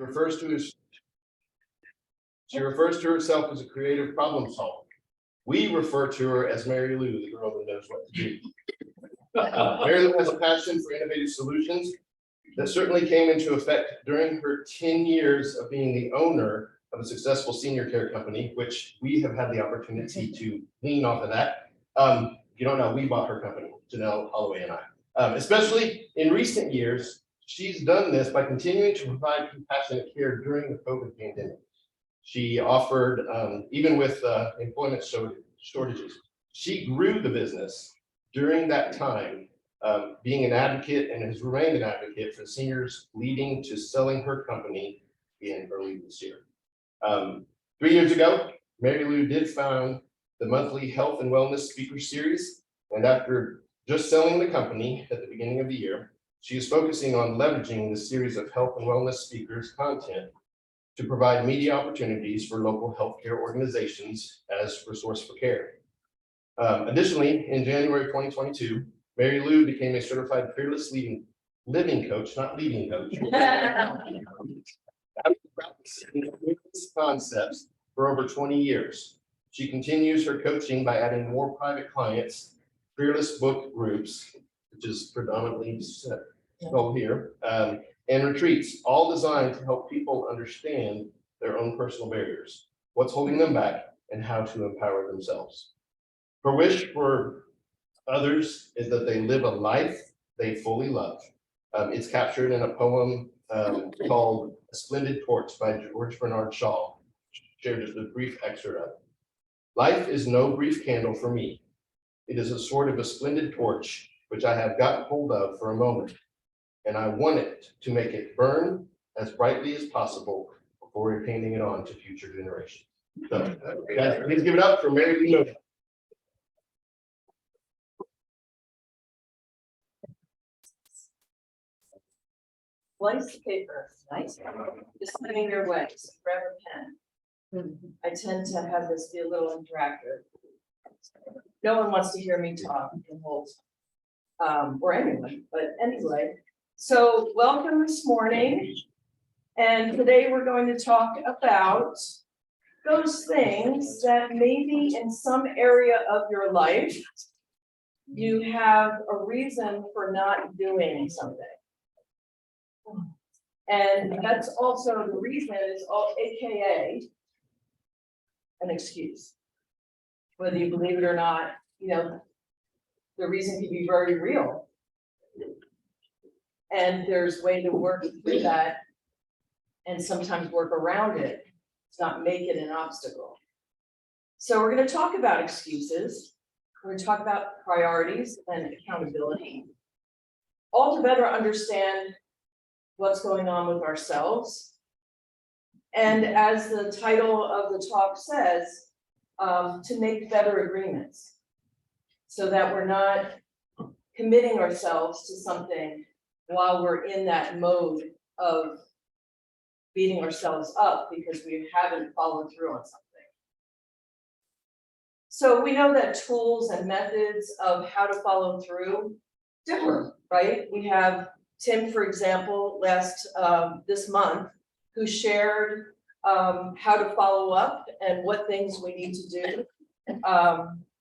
refers to his, she refers to herself as a creative problem solver. We refer to her as Mary Lou, the girl who knows what to do. Mary Lou has a passion for innovative solutions that certainly came into effect during her 10 years of being the owner of a successful senior care company, which we have had the opportunity to lean off of that. You don't know, we bought her company, Janelle Holloway and I. Especially in recent years, she's done this by continuing to provide compassionate care during the COVID pandemic. She offered, even with employment shortages, she grew the business during that time, being an advocate and has remained an advocate for seniors, leading to selling her company in early this year. 3 years ago, Mary Lou did found the monthly health and wellness speaker series, and after just selling the company at the beginning of the year, she is focusing on leveraging the series of health and wellness speakers content to provide media opportunities for local healthcare organizations as a resource for care. Additionally, in January 2022, Mary Lou became a certified fearless living coach, not leading coach. After practicing these concepts for over 20 years, she continues her coaching by adding more private clients, fearless book groups, which is predominantly spelled here, and retreats, all designed to help people understand their own personal barriers, what's holding them back, and how to empower themselves. Her wish for others is that they live a life they fully love. It's captured in a poem called A Splendid Torch by George Bernard Shaw. Shared just a brief excerpt of it. Life is no brief candle for me. It is a sort of a splendid torch, which I have got hold of for a moment, and I want it to make it burn as brightly as possible before handing it on to future generations. So, guys, please give it up for Mary Lou. Slice of paper, nice. Just putting your way, so grab a pen. I tend to have this be a little interactive. No one wants to hear me talk and hold, or anyone, but anyway. So welcome this morning. And today we're going to talk about those things that maybe in some area of your life, you have a reason for not doing something. And that's also the reason is all AKA an excuse. Whether you believe it or not, you know, the reason can be very real. And there's a way to work through that and sometimes work around it, to not make it an obstacle. So we're going to talk about excuses. We're going to talk about priorities and accountability, all to better understand what's going on with ourselves. And as the title of the talk says, to make better agreements so that we're not committing ourselves to something while we're in that mode of beating ourselves up because we haven't followed through on something. So we know that tools and methods of how to follow through differ, right? We have Tim, for example, this month, who shared how to follow up and what things we need to do.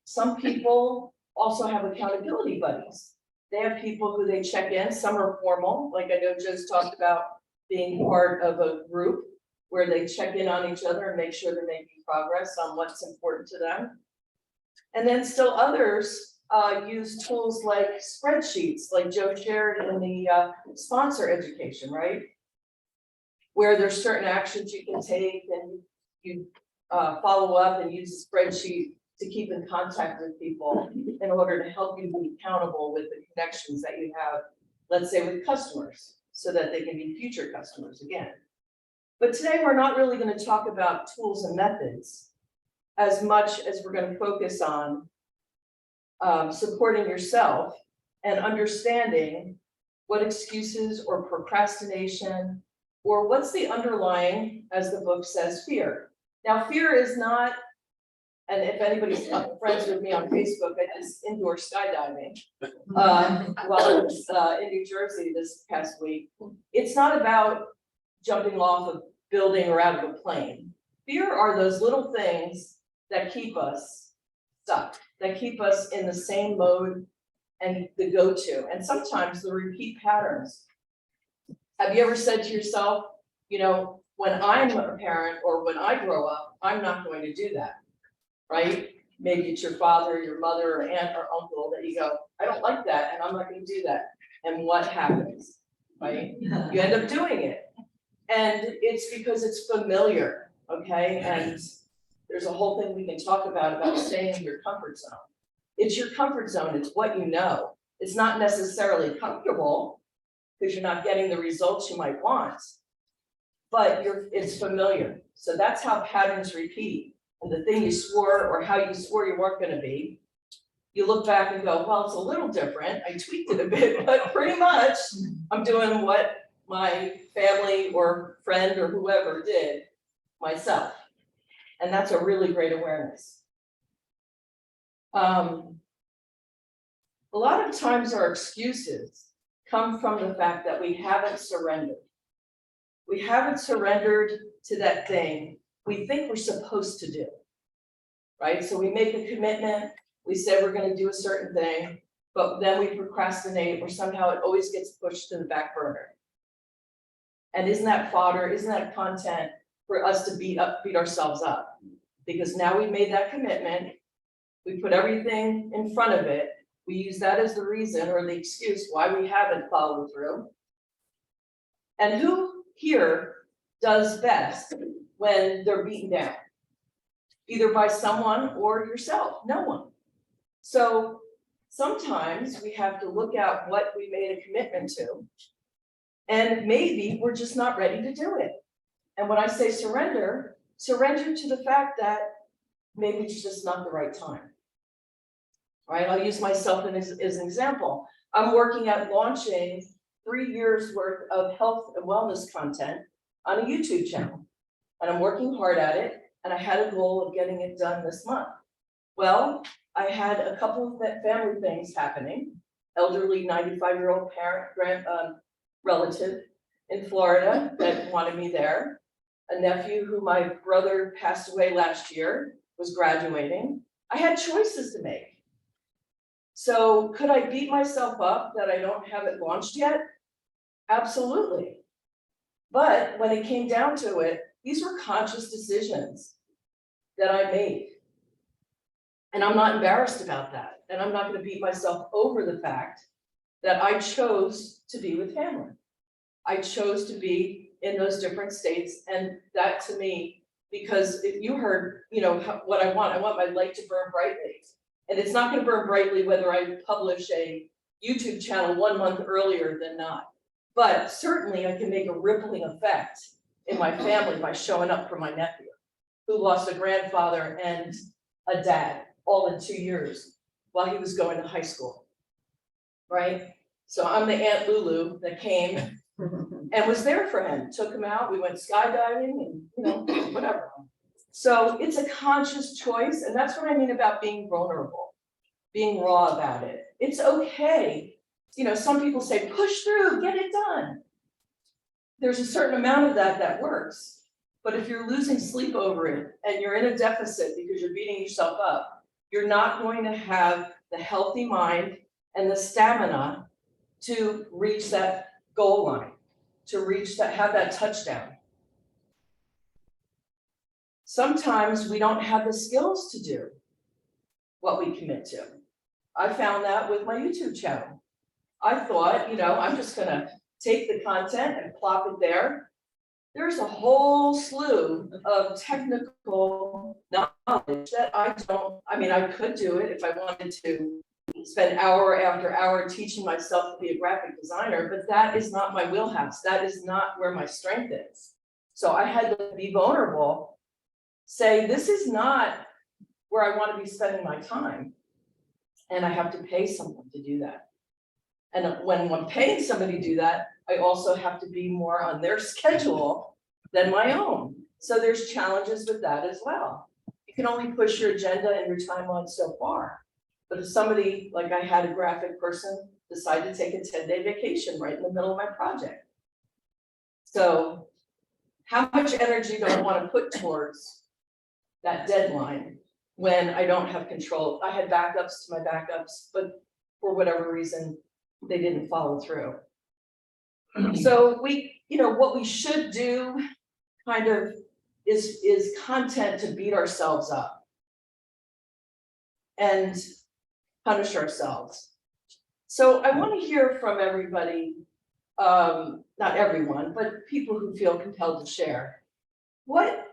Some people also have accountability buddies. They have people who they check in. Some are formal, like I know Joe's talked about being part of a group where they check in on each other and make sure they're making progress on what's important to them. And then still others use tools like spreadsheets, like Joe shared in the sponsor education, right? Where there's certain actions you can take and you follow up and use a spreadsheet to keep in contact with people in order to help you be accountable with the connections that you have, let's say with customers, so that they can be future customers again. But today we're not really going to talk about tools and methods as much as we're going to focus on supporting yourself and understanding what excuses or procrastination or what's the underlying, as the book says, fear. Now, fear is not, and if anybody's friends with me on Facebook, I just indoor skydiving while I was in New Jersey this past week. It's not about jumping off a building or out of a plane. Fear are those little things that keep us stuck, that keep us in the same mode and the go-to, and sometimes the repeat patterns. Have you ever said to yourself, you know, when I'm a parent or when I grow up, I'm not going to do that, right? Maybe it's your father, your mother, or aunt or uncle that you go, I don't like that, and I'm not gonna do that. And what happens, right? You end up doing it. And it's because it's familiar, okay? And there's a whole thing we can talk about staying in your comfort zone. It's your comfort zone, it's what you know. It's not necessarily comfortable because you're not getting the results you might want, but it's familiar. So that's how patterns repeat. And the thing you swore or how you swore you weren't gonna be, you look back and go, well, it's a little different. I tweaked it a bit, but pretty much I'm doing what my family or friend or whoever did myself. And that's a really great awareness. A lot of times our excuses come from the fact that we haven't surrendered. We haven't surrendered to that thing we think we're supposed to do, right? So we make a commitment, we say we're gonna do a certain thing, but then we procrastinate or somehow it always gets pushed to the back burner. And isn't that fodder, isn't that content for us to beat ourselves up? Because now we've made that commitment, we put everything in front of it, we use that as the reason or the excuse why we haven't followed through. And who here does best when they're beaten down? Either by someone or yourself, no one. So sometimes we have to look at what we made a commitment to, and maybe we're just not ready to do it. And when I say surrender, surrender to the fact that maybe it's just not the right time. All right, I'll use myself as an example. I'm working at launching 3 years worth of health and wellness content on a YouTube channel. And I'm working hard at it, and I had a goal of getting it done this month. Well, I had a couple of family things happening. Elderly 95-year-old parent, relative in Florida that wanted me there. A nephew who my brother passed away last year was graduating. I had choices to make. So could I beat myself up that I don't have it launched yet? Absolutely. But when it came down to it, these were conscious decisions that I made. And I'm not embarrassed about that. And I'm not going to beat myself over the fact that I chose to be with family. I chose to be in those different states. And that to me, because if you heard, you know, what I want my light to burn brightly. And it's not going to burn brightly whether I publish a YouTube channel 1 month earlier than not. But certainly I can make a rippling effect in my family by showing up for my nephew, who lost a grandfather and a dad all in 2 years while he was going to high school, right? So I'm the Aunt Lulu that came and was there for him, took him out, we went skydiving and, you know, whatever. So it's a conscious choice, and that's what I mean about being vulnerable, being raw about it. It's okay. You know, some people say, push through, get it done. There's a certain amount of that works. But if you're losing sleep over it and you're in a deficit because you're beating yourself up, you're not going to have the healthy mind and the stamina to reach that goal line, to reach that, have that touchdown. Sometimes we don't have the skills to do what we commit to. I found that with my YouTube channel. I thought, you know, I'm just gonna take the content and plop it there. There's a whole slew of technical knowledge that I could do it if I wanted to spend hour after hour teaching myself to be a graphic designer, but that is not my wheelhouse. That is not where my strength is. So I had to be vulnerable, say, this is not where I want to be spending my time. And I have to pay someone to do that. And when I'm paying somebody to do that, I also have to be more on their schedule than my own. So there's challenges with that as well. You can only push your agenda and your timeline so far. But if somebody, like I had a graphic person decide to take a 10-day vacation right in the middle of my project. So how much energy do I want to put towards that deadline when I don't have control? I had backups to my backups, but for whatever reason, they didn't follow through. So we, what we should do kind of is content to beat ourselves up and punish ourselves. So I want to hear from everybody, not everyone, but people who feel compelled to share. What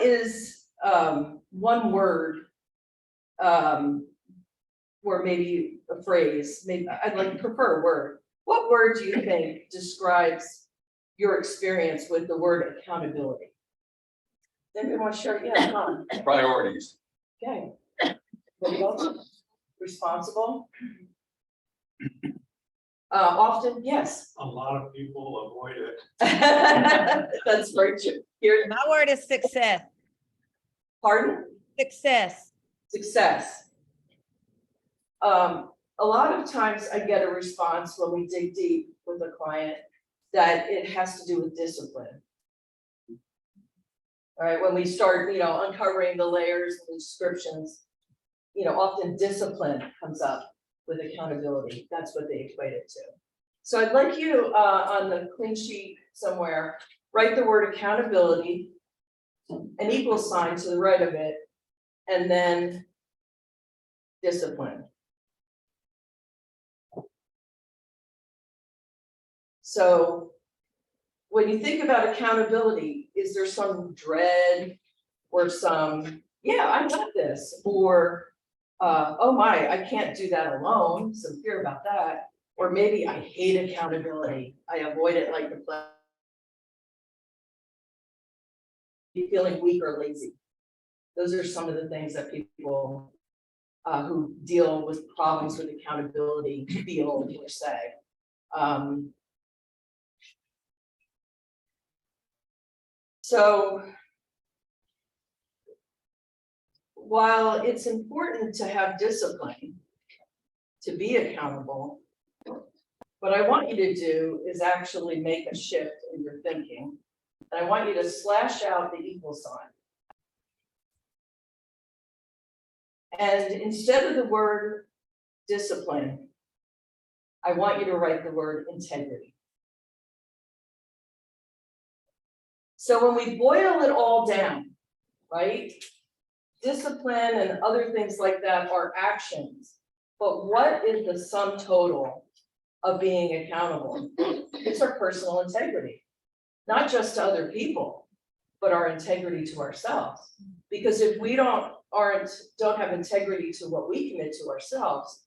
is one word, or maybe a phrase, maybe I'd like to prefer a word. What word do you think describes your experience with the word accountability? Anybody want to share? Yeah, come on. Priorities. Okay. Anybody else? Responsible? Often, yes. A lot of people avoid it. That's very true. Here, My word is success. pardon? Success. Success. A lot of times I get a response when we dig deep with a client that it has to do with discipline. All right, when we start, uncovering the layers and the descriptions, often discipline comes up with accountability. That's what they equate it to. So I'd like you, on the clean sheet somewhere, write the word accountability, an equal sign to the right of it, and then discipline. So when you think about accountability, is there some dread or some, yeah, I got this, or oh my, I can't do that alone, some fear about that, or maybe I hate accountability, I avoid it like the plague. Feeling weak or lazy. Those are some of the things that people who deal with problems with accountability feel or say. So while it's important to have discipline, to be accountable, what I want you to do is actually make a shift in your thinking. And I want you to slash out the equal sign. And instead of the word discipline, I want you to write the word integrity. So when we boil it all down, right? Discipline and other things like that are actions. But what is the sum total of being accountable? It's our personal integrity, not just to other people, but our integrity to ourselves. Because if we don't have integrity to what we commit to ourselves,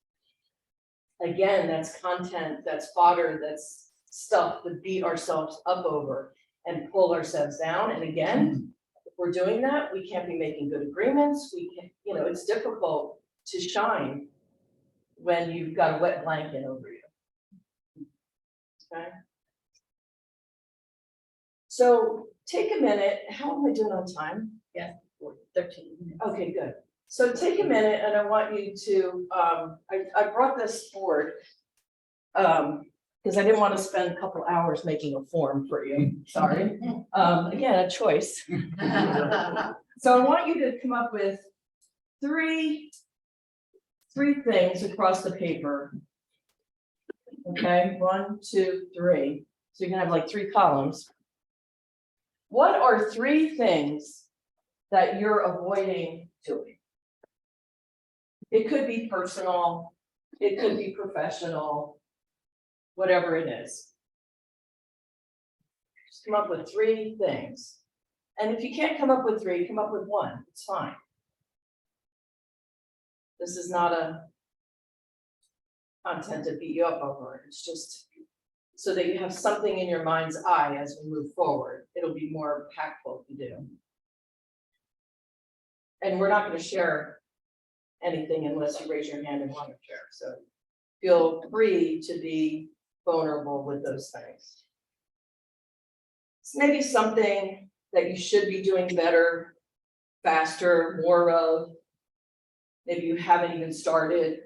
again, that's content, that's fodder, that's stuff to beat ourselves up over and pull ourselves down. And again, if we're doing that, we can't be making good agreements. We can't, it's difficult to shine when you've got a wet blanket over you. Okay. So take a minute. How am I doing on time? Yeah, 13 minutes. Okay, good. So take a minute and I want you to, I brought this board because I didn't want to spend a couple hours making a form for you, sorry. Again, a choice. So I want you to come up with three things across the paper. Okay, 1, 2, 3. So you can have like 3 columns. What are 3 things that you're avoiding doing? It could be personal, it could be professional, whatever it is. Just come up with 3 things. And if you can't come up with 3, come up with 1, it's fine. This is not a content to beat you up over, it's just so that you have something in your mind's eye as we move forward. It'll be more impactful if you do. And we're not going to share anything unless you raise your hand and want to share. So feel free to be vulnerable with those things. It's maybe something that you should be doing better, faster, more of. Maybe you haven't even started,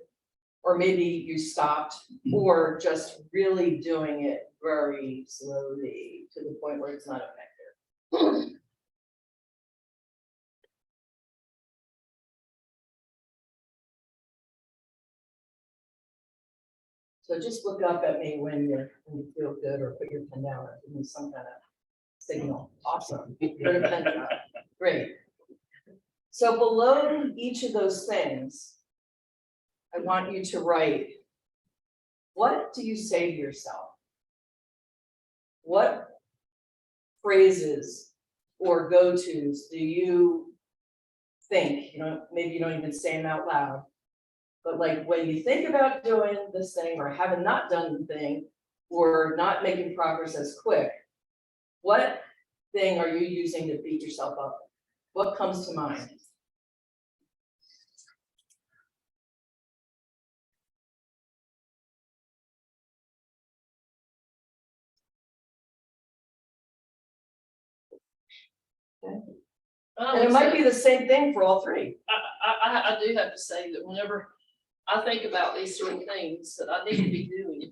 or maybe you stopped, or just really doing it very slowly to the point where it's not effective. So just look up at me when you feel good, or put your pen down, or give me some kind of signal. Awesome. Put a pen down. Great. So below each of those things, I want you to write, what do you say to yourself? What phrases or go-tos do you think, maybe you don't even say them out loud, but like when you think about doing this thing or having not done the thing or not making progress as quick, what thing are you using to beat yourself up? What comes to mind? And it might be the same thing for all three. I do have to say that whenever I think about these sort of things that I need to be doing,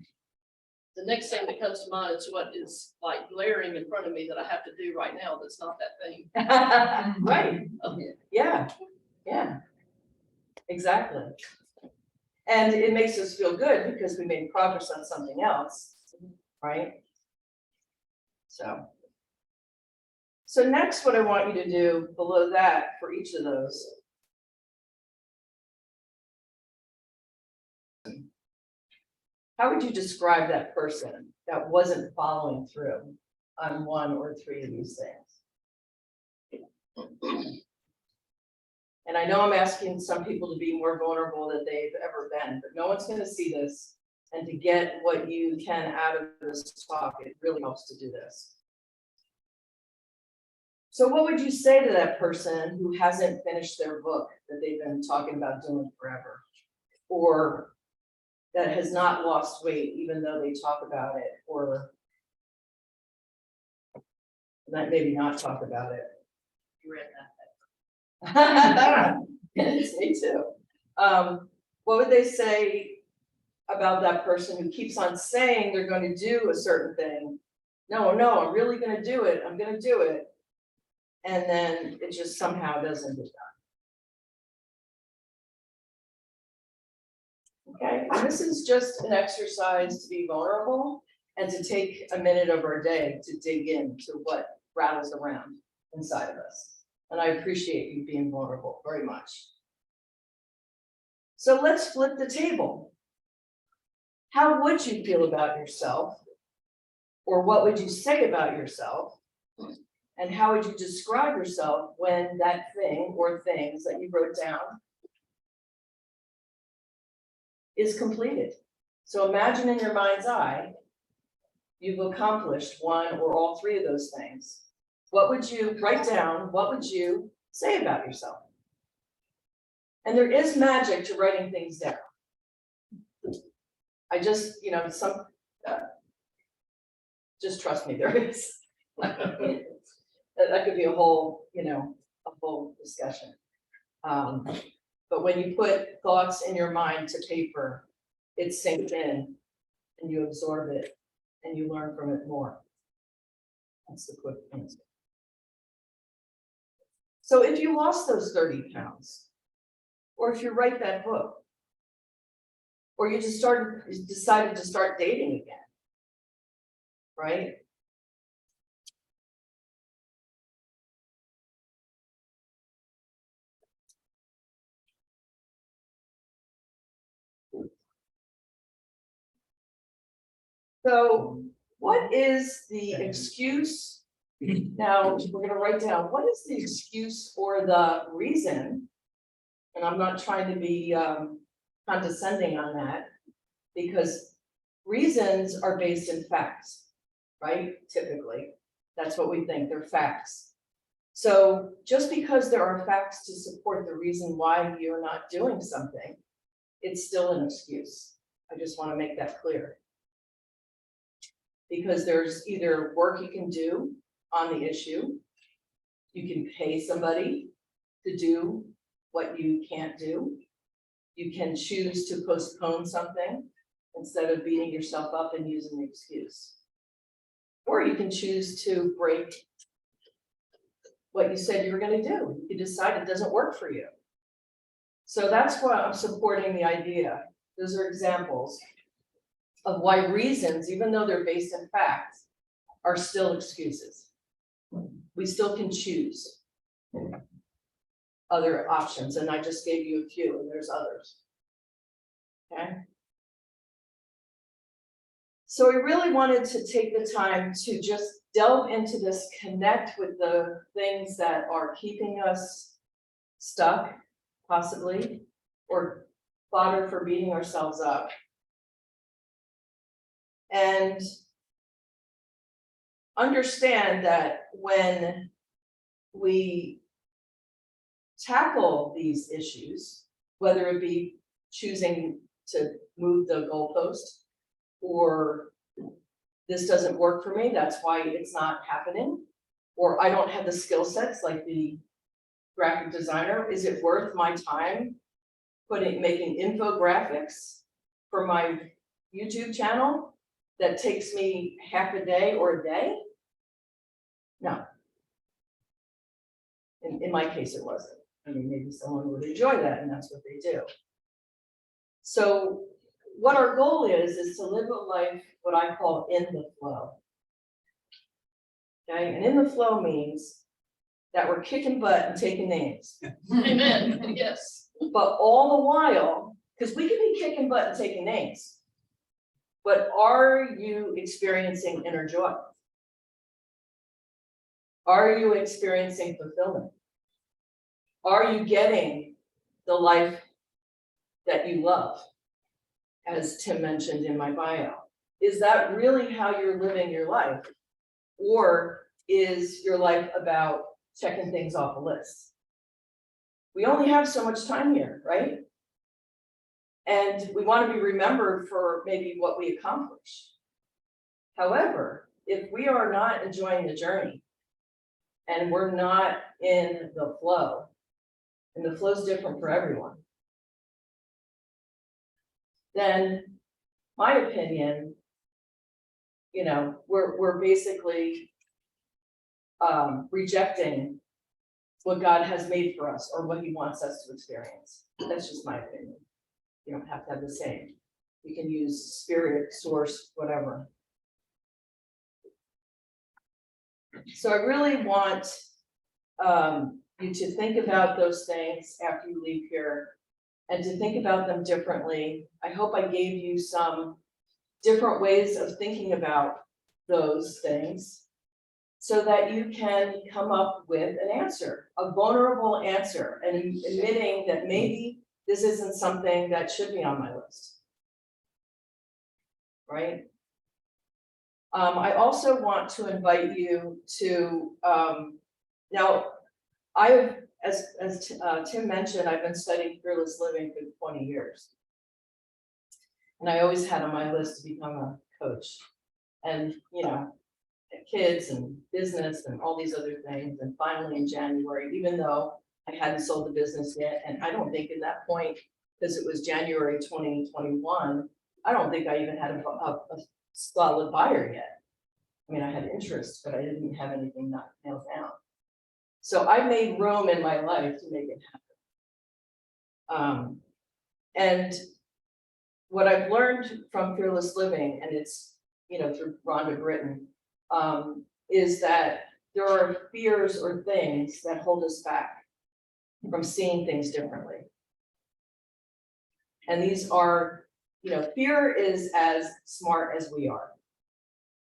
the next thing that comes to mind is what is like glaring in front of me that I have to do right now. That's not that thing. Right, yeah, exactly. And it makes us feel good because we made progress on something else, right? So next, what I want you to do below that for each of those. How would you describe that person that wasn't following through on one or three of these things? And I know I'm asking some people to be more vulnerable than they've ever been, but no one's going to see this. And to get what you can out of this talk, it really helps to do this. So what would you say to that person who hasn't finished their book that they've been talking about doing forever? Or that has not lost weight even though they talk about it, or that maybe not talk about it? You read that. It's me too. What would they say about that person who keeps on saying they're going to do a certain thing? No, I'm really going to do it. I'm going to do it. And then it just somehow doesn't get done. Okay, and this is just an exercise to be vulnerable and to take a minute of our day to dig into what rattles around inside of us. And I appreciate you being vulnerable very much. So let's flip the table. How would you feel about yourself? Or what would you say about yourself? And how would you describe yourself when that thing or things that you wrote down is completed? So imagine in your mind's eye, you've accomplished one or all three of those things. What would you write down? What would you say about yourself? And there is magic to writing things down. I just, just trust me, there is. That could be a whole, a whole discussion. But when you put thoughts in your mind to paper, it sinks in and you absorb it and you learn from it more. That's the quick answer. So if you lost those 30 pounds, or if you write that book, or you just decided to start dating again, right? So what is the excuse? Now we're going to write down, what is the excuse or the reason? And I'm not trying to be condescending on that, because reasons are based in facts, right? Typically, that's what we think, they're facts. So just because there are facts to support the reason why you're not doing something, it's still an excuse. I just want to make that clear. Because there's either work you can do on the issue, you can pay somebody to do what you can't do, you can choose to postpone something instead of beating yourself up and using the excuse. Or you can choose to break what you said you were going to do. You decide it doesn't work for you. So that's why I'm supporting the idea. Those are examples. of why reasons, even though they're based in facts, are still excuses. We still can choose other options, and I just gave you a few, and there's others. Okay? So we really wanted to take the time to just delve into this, connect with the things that are keeping us stuck, possibly, or fodder for beating ourselves up. And understand that when we tackle these issues, whether it be choosing to move the goalpost, or this doesn't work for me, that's why it's not happening, or I don't have the skill sets like the graphic designer, is it worth my time making infographics for my YouTube channel that takes me half a day or a day? No. In my case, it wasn't. I mean, maybe someone would enjoy that, and that's what they do. So what our goal is to live a life, what I call in the flow. Okay, and in the flow means that we're kicking butt and taking names. Amen, yes. But all the while, because we can be kicking butt and taking names, but are you experiencing inner joy? Are you experiencing fulfillment? Are you getting the life that you love? As Tim mentioned in my bio, is that really how you're living your life? Or is your life about checking things off a list? We only have so much time here, right? And we want to be remembered for maybe what we accomplish. However, if we are not enjoying the journey and we're not in the flow, and the flow is different for everyone, then my opinion, you know, we're basically rejecting what God has made for us or what he wants us to experience. That's just my opinion. You don't have to have the same. You can use spirit, source, whatever. So I really want you to think about those things after you leave here and to think about them differently. I hope I gave you some different ways of thinking about those things so that you can come up with an answer, a vulnerable answer, and admitting that maybe this isn't something that should be on my list, right? I also want to invite you to, now as Tim mentioned, I've been studying fearless living for 20 years. And I always had on my list to become a coach and, you know, kids and business and all these other things. And finally in January, even though I hadn't sold the business yet, and I don't think at that point, because it was January 2021, I don't think I even had a solid buyer yet. I mean, I had interest, but I didn't have anything nailed down. So I made room in my life to make it happen. And what I've learned from Fearless Living, and it's, you know, through Rhonda Britton, is that there are fears or things that hold us back from seeing things differently. And these are, you know, fear is as smart as we are.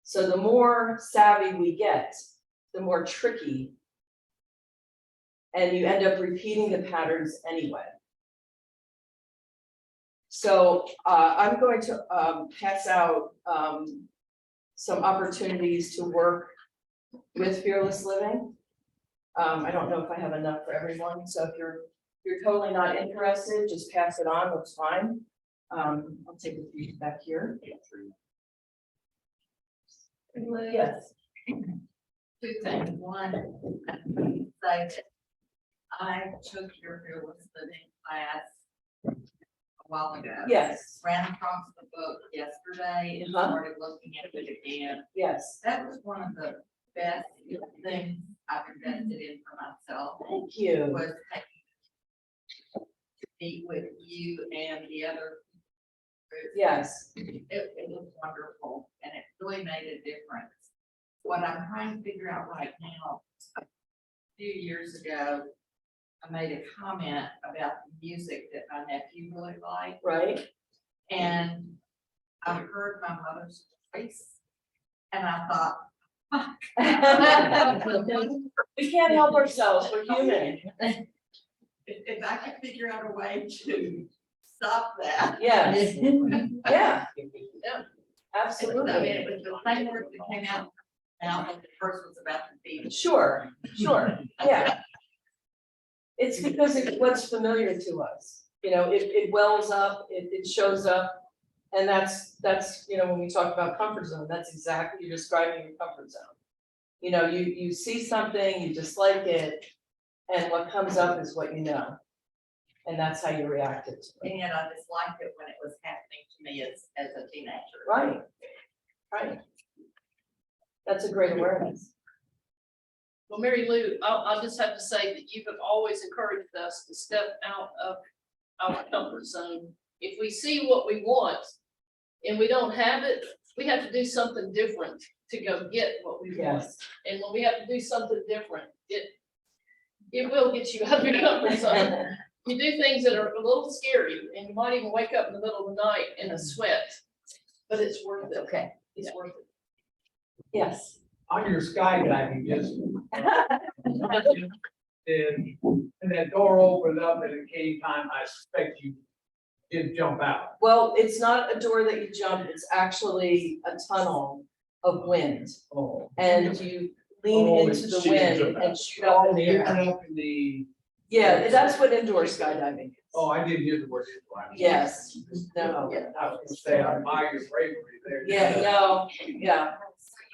So the more savvy we get, the more tricky, and you end up repeating the patterns anyway. So I'm going to pass out some opportunities to work with Fearless Living. I don't know if I have enough for everyone, so if you're totally not interested, just pass it on, that's fine. I'll take a few back here. Yes. Two things. One, say that I took your fearless living class a while ago. Yes. Ran across the book yesterday and started looking at it again. Yes. That was one of the best things I've invested in for myself. Thank you. Was to meet with you and the other group. Yes, It was wonderful and it really made a difference. What I'm trying to figure out right now, a few years ago, I made a comment about the music that my nephew really liked. right? And I heard my mother's voice and I thought, We can't help ourselves, we're human. if I could figure out a way to stop that. Yes, yeah, Yeah. absolutely. I mean, it was the same word that came out, now when the first was about the beach. Sure, yeah. It's because it's what's familiar to us, it wells up, it shows up. And that's, when we talk about comfort zone, that's exactly, you're describing your comfort zone. You see something, you dislike it, and what comes up is what you know. And that's how you reacted to it. And yet I disliked it when it was happening to me as a teenager. Right. That's a great awareness. Well, Mary Lou, I'll just have to say that you have always encouraged us to step out of our comfort zone. If we see what we want and we don't have it, we have to do something different to go get what we want. Yes. And when we have to do something different, it will get you out of your comfort zone. You do things that are a little scary and you might even wake up in the middle of the night in a sweat, but it's worth it. Okay. It's worth it. Yes. On your skydiving, just. And that door opened up and it came time, I suspect you did jump out. Well, it's not a door that you jump, it's actually a tunnel of wind. Oh. And you lean Oh, into the she didn't wind jump and out. shoot up in the You went air. up in the, Yeah, that's what indoor skydiving is. oh, I didn't use the word indoor. Yes, no, I was gonna say, I admire your bravery there. yeah, no, yeah,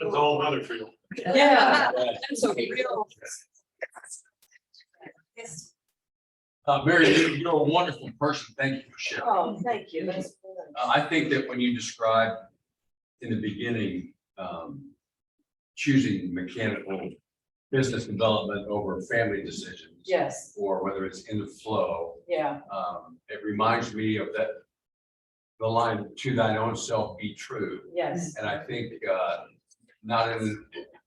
That's all another field. yeah, that's a real. Mary, you're a wonderful person. Thank you for sharing. Oh, thank you, that's. I think that when you described in the beginning, choosing mechanical business development over family decisions. Yes, Or whether it's in the flow, yeah, it reminds me of that, the line, to thine own self be true. yes, And I think, not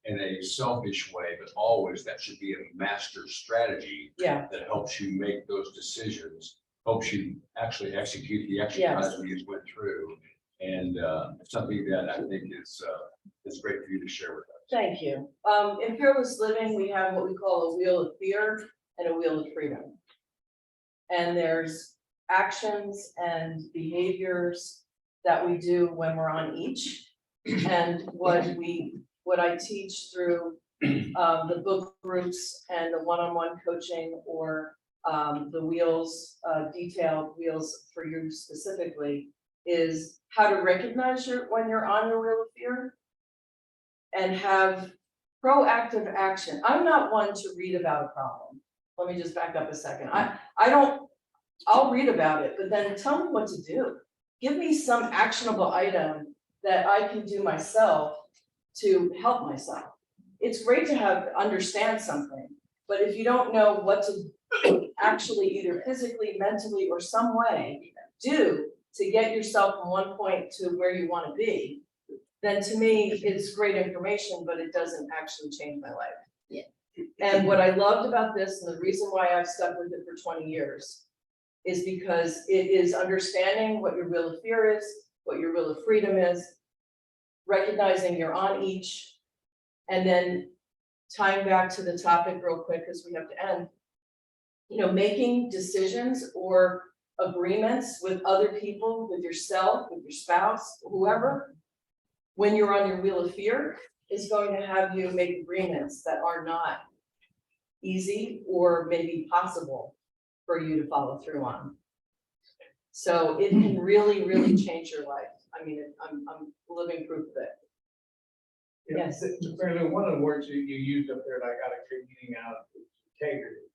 in a selfish way, but always that should be a master strategy yeah, that helps you make those decisions, helps you actually execute the exercise we just went through. And something that I think is great for you to share with us. thank you. In Fearless Living, we have what we call a wheel of fear and a wheel of freedom. And there's actions and behaviors that we do when we're on each. And what I teach through the book groups and the one-on-one coaching or the wheels, detailed wheels for you specifically, is how to recognize when you're on your wheel of fear and have proactive action. I'm not one to read about a problem. Let me just back up a second. I'll read about it, but then tell me what to do. Give me some actionable item that I can do myself to help myself. It's great to understand something, but if you don't know what to actually either physically, mentally, or some way do to get yourself from one point to where you want to be, then to me, it's great information, but it doesn't actually change my life. Yeah. And what I loved about this, and the reason why I've stuck with it for 20 years, is because it is understanding what your wheel of fear is, what your wheel of freedom is, recognizing you're on each, and then tying back to the topic real quick, because we have to end, making decisions or agreements with other people, with yourself, with your spouse, whoever, when you're on your wheel of fear, is going to have you make agreements that are not easy or maybe possible for you to follow through on. So it can really, really change your life. I mean, I'm living proof of it. Yes. Fairly, one of the words you used up there that I got a good meaning out of is integrity.